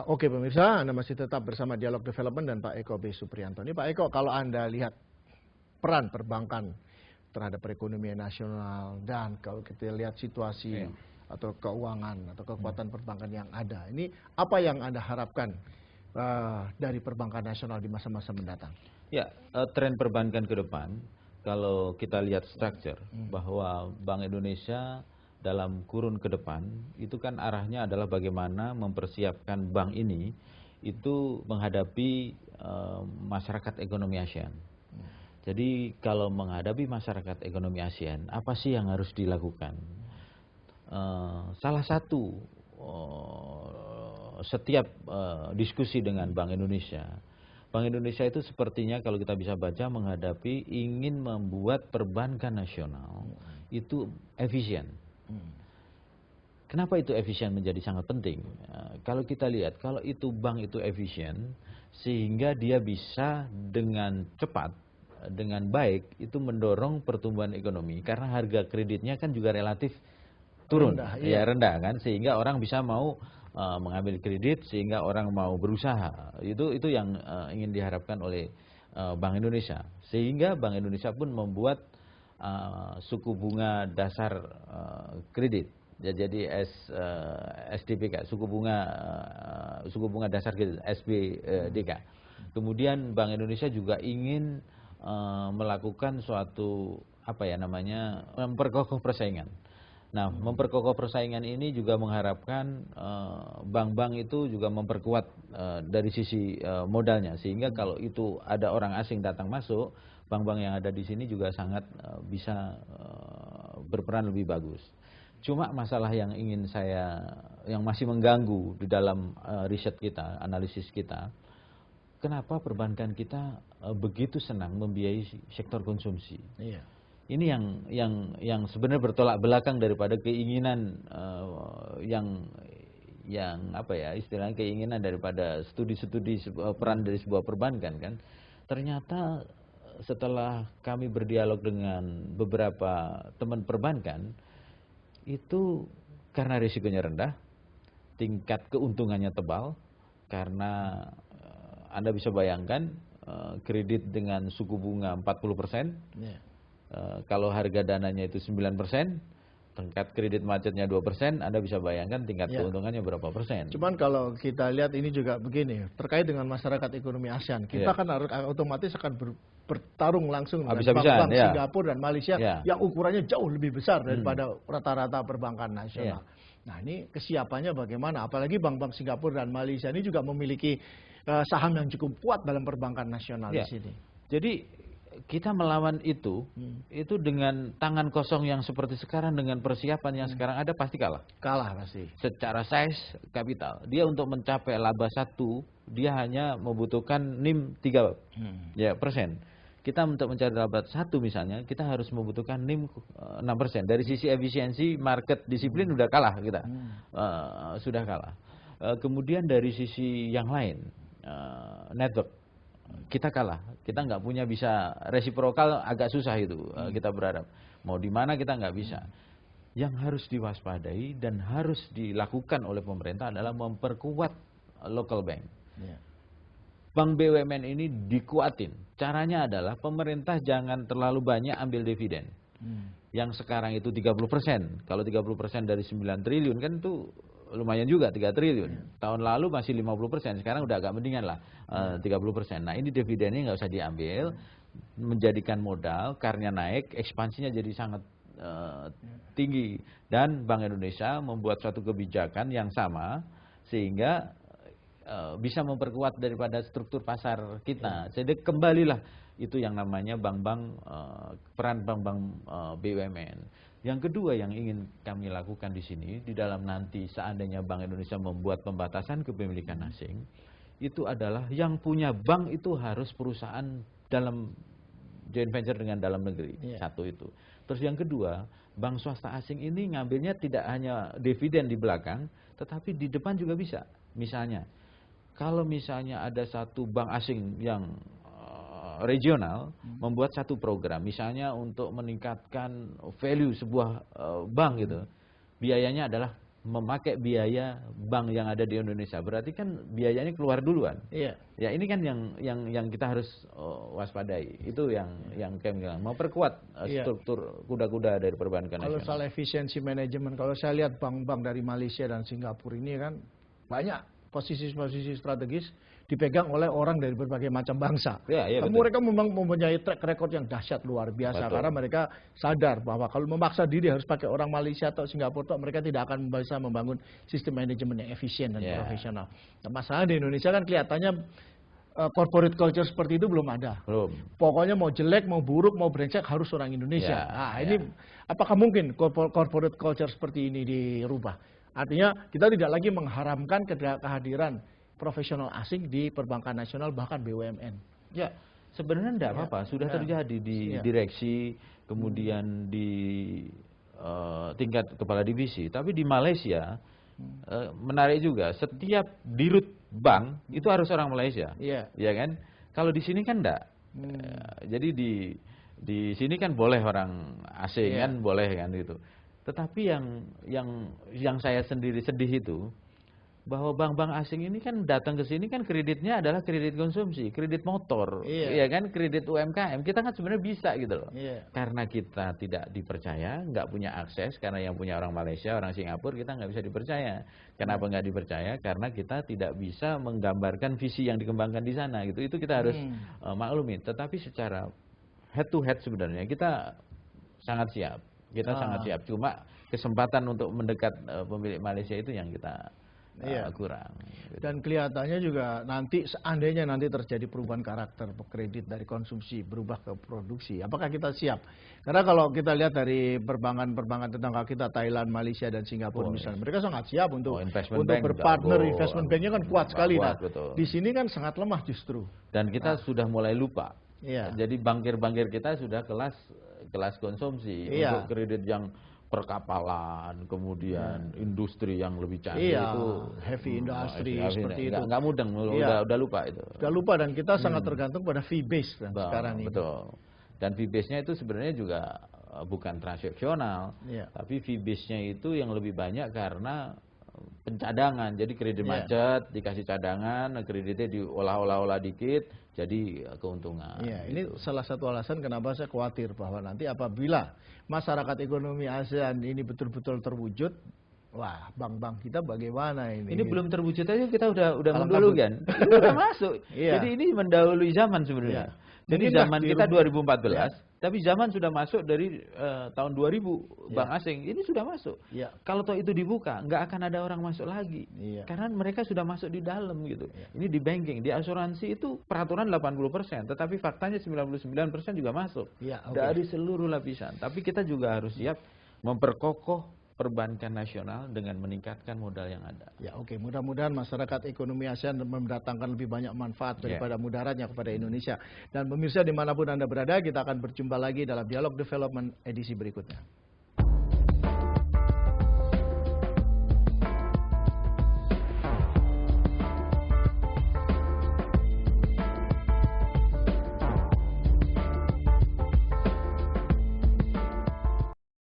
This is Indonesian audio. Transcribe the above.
Oke pemirsa, Anda masih tetap bersama Dialog Development dan Pak Eko B. Supriyanto. Ini Pak Eko, kalau Anda lihat peran perbankan terhadap perekonomian nasional dan kalau kita lihat situasi atau keuangan atau kekuatan perbankan yang ada, ini apa yang Anda harapkan dari perbankan nasional di masa-masa mendatang? Ya, tren perbankan ke depan, kalau kita lihat structure, bahwa Bank Indonesia dalam kurun ke depan, itu kan arahnya adalah bagaimana mempersiapkan bank ini, itu menghadapi masyarakat ekonomi ASEAN. Jadi kalau menghadapi masyarakat ekonomi ASEAN, apa sih yang harus dilakukan? Salah satu setiap diskusi dengan Bank Indonesia itu sepertinya kalau kita bisa baca menghadapi ingin membuat perbankan nasional itu efisien. Kenapa itu efisien menjadi sangat penting? Kalau kita lihat, kalau itu bank itu efisien, sehingga dia bisa dengan cepat, dengan baik, itu mendorong pertumbuhan ekonomi. Karena harga kreditnya kan juga relatif turun, rendah kan, sehingga orang bisa mau mengambil kredit, sehingga orang mau berusaha. Itu yang ingin diharapkan oleh Bank Indonesia. Sehingga Bank Indonesia pun membuat suku bunga dasar kredit, ya, jadi SDPK, suku bunga dasar kredit SBDK. Kemudian Bank Indonesia juga ingin melakukan suatu memperkokoh persaingan. Nah, memperkokoh persaingan ini juga mengharapkan bank-bank itu juga memperkuat dari sisi modalnya, sehingga kalau itu ada orang asing datang masuk, bank-bank yang ada di sini juga sangat bisa berperan lebih bagus. Cuma masalah yang yang masih mengganggu di dalam riset kita, analisis kita, kenapa perbankan kita begitu senang membiayai sektor konsumsi? Iya. Ini yang sebenarnya bertolak belakang daripada keinginan istilahnya keinginan daripada studi-studi peran dari sebuah perbankan kan. Ternyata setelah kami berdialog dengan beberapa teman perbankan, itu karena risikonya rendah, tingkat keuntungannya tebal, karena Anda bisa bayangkan kredit dengan suku bunga 40%, kalau harga dananya itu 9%, tingkat kredit macetnya 2%, Anda bisa bayangkan tingkat keuntungannya berapa persen. Cuman kalau kita lihat ini juga begini, terkait dengan masyarakat ekonomi ASEAN, kita kan otomatis akan bertarung langsung dengan bank-bank Singapura dan Malaysia yang ukurannya jauh lebih besar daripada rata-rata perbankan nasional. Nah, ini kesiapannya bagaimana? Apalagi bank-bank Singapura dan Malaysia ini juga memiliki saham yang cukup kuat dalam perbankan nasional di sini. Jadi kita melawan itu dengan tangan kosong yang seperti sekarang, dengan persiapan yang sekarang ada, pasti kalah. Kalah pasti. Secara size kapital, dia untuk mencapai laba 1, dia hanya membutuhkan NIM 3%. Kita untuk mencari laba 1 misalnya, kita harus membutuhkan NIM 6%. Dari sisi efisiensi, market disiplin sudah kalah kita, sudah kalah. Kemudian dari sisi yang lain, network, kita kalah. Kita nggak punya bisa resiprokal, agak susah itu kita berharap. Mau di mana kita nggak bisa. Yang harus diwaspadai dan harus dilakukan oleh pemerintah adalah memperkuat local bank. Bank BUMN ini dikuatin. Caranya adalah pemerintah jangan terlalu banyak ambil dividen. Yang sekarang itu 30%. Kalau 30% dari 9 triliun kan itu lumayan juga, 3 triliun. Tahun lalu masih 50%, sekarang udah agak mendingan lah, 30%. Nah, ini dividennya nggak usah diambil, menjadikan modal, karnya naik, ekspansinya jadi sangat tinggi. Dan Bank Indonesia membuat suatu kebijakan yang sama, sehingga bisa memperkuat daripada struktur pasar kita. Jadi kembalilah itu yang namanya bank-bank, peran bank-bank BUMN. Yang kedua yang ingin kami lakukan di sini, di dalam nanti seandainya Bank Indonesia membuat pembatasan kepemilikan asing, itu adalah yang punya bank itu harus perusahaan dalam joint venture dengan dalam negeri. Satu itu. Terus yang kedua, bank swasta asing ini ngambilnya tidak hanya dividen di belakang, tetapi di depan juga bisa. Misalnya, kalau misalnya ada satu bank asing yang regional membuat satu program, misalnya untuk meningkatkan value sebuah bank gitu, biayanya adalah memakai biaya bank yang ada di Indonesia, berarti kan biayanya keluar duluan. Iya. Ya ini kan yang kita harus waspadai. Itu yang kami bilang, memperkuat struktur kuda-kuda dari perbankan nasional. Kalau soal efisiensi manajemen, kalau saya lihat bank-bank dari Malaysia dan Singapura ini kan banyak posisi-posisi strategis dipegang oleh orang dari berbagai macam bangsa. Mereka memang mempunyai track record yang dahsyat luar biasa. Betul. Karena mereka sadar bahwa kalau memaksa diri harus pakai orang Malaysia atau Singapura, mereka tidak akan bisa membangun sistem manajemen yang efisien dan profesional. Nah, masalah di Indonesia kan kelihatannya corporate culture seperti itu belum ada. Pokoknya mau jelek, mau buruk, mau brengsek harus orang Indonesia. Ini apakah mungkin corporate culture seperti ini dirubah? Artinya kita tidak lagi mengharamkan kehadiran profesional asing di perbankan nasional, bahkan BUMN. Ya, sebenarnya tidak apa-apa, sudah terjadi di direksi, kemudian di tingkat kepala divisi. Tapi di Malaysia menarik juga, setiap dirut bank itu harus orang Malaysia, ya kan? Kalau di sini kan enggak. Jadi di sini kan boleh orang asing kan, boleh kan gitu. Tetapi yang saya sendiri sedih itu, bahwa bank-bank asing ini kan datang ke sini kan kreditnya adalah kredit konsumsi, kredit motor, ya kan, kredit UMKM. Kita kan sebenarnya bisa gitu loh. Karena kita tidak dipercaya, nggak punya akses, karena yang punya orang Malaysia, orang Singapura, kita nggak bisa dipercaya. Kenapa nggak dipercaya? Karena kita tidak bisa menggambarkan visi yang dikembangkan di sana gitu. Itu kita harus maklumi. Tetapi secara head to head sebenarnya kita sangat siap. Kita sangat siap. Cuma kesempatan untuk mendekat pemilik Malaysia itu yang kita kurang. Dan kelihatannya juga nanti seandainya nanti terjadi perubahan karakter kredit dari konsumsi berubah ke produksi, apakah kita siap? Karena kalau kita lihat dari perbankan tetangga kita, Thailand, Malaysia dan Singapura misalnya, mereka sangat siap untuk berpartner. Investment banknya kan kuat sekali. Di sini kan sangat lemah justru. Dan kita sudah mulai lupa. Jadi bankir-bankir kita sudah kelas konsumsi untuk kredit yang perkapalan, kemudian industri yang lebih canggih itu heavy industry seperti itu. Nggak mudeng, udah lupa itu. Udah lupa, dan kita sangat tergantung pada fee base sekarang ini. Betul. Dan fee base-nya itu sebenarnya juga bukan transaksional, tapi fee base-nya itu yang lebih banyak karena pencadangan. Jadi kredit macet dikasih cadangan, kreditnya diolah-olah dikit, jadi keuntungan. Ini salah satu alasan kenapa saya khawatir bahwa nanti apabila masyarakat ekonomi ASEAN ini betul-betul terwujud, wah, bank-bank kita bagaimana ini? Ini belum terwujud aja kita udah mendulukan. Udah masuk. Jadi ini mendahului zaman sebenarnya. Jadi zaman kita 2014, tapi zaman sudah masuk dari tahun 2000 bank asing. Ini sudah masuk. Kalau toh itu dibuka, nggak akan ada orang masuk lagi. Karena mereka sudah masuk di dalam gitu. Ini di banking, di asuransi itu peraturan 80%, tetapi faktanya 99% juga masuk. Dari seluruh lapisan. Tapi kita juga harus siap memperkokoh perbankan nasional dengan meningkatkan modal yang ada. Mudah-mudahan masyarakat ekonomi ASEAN mendatangkan lebih banyak manfaat daripada mudaratnya kepada Indonesia. Dan pemirsa dimanapun Anda berada, kita akan berjumpa lagi dalam Dialog Development edisi berikutnya.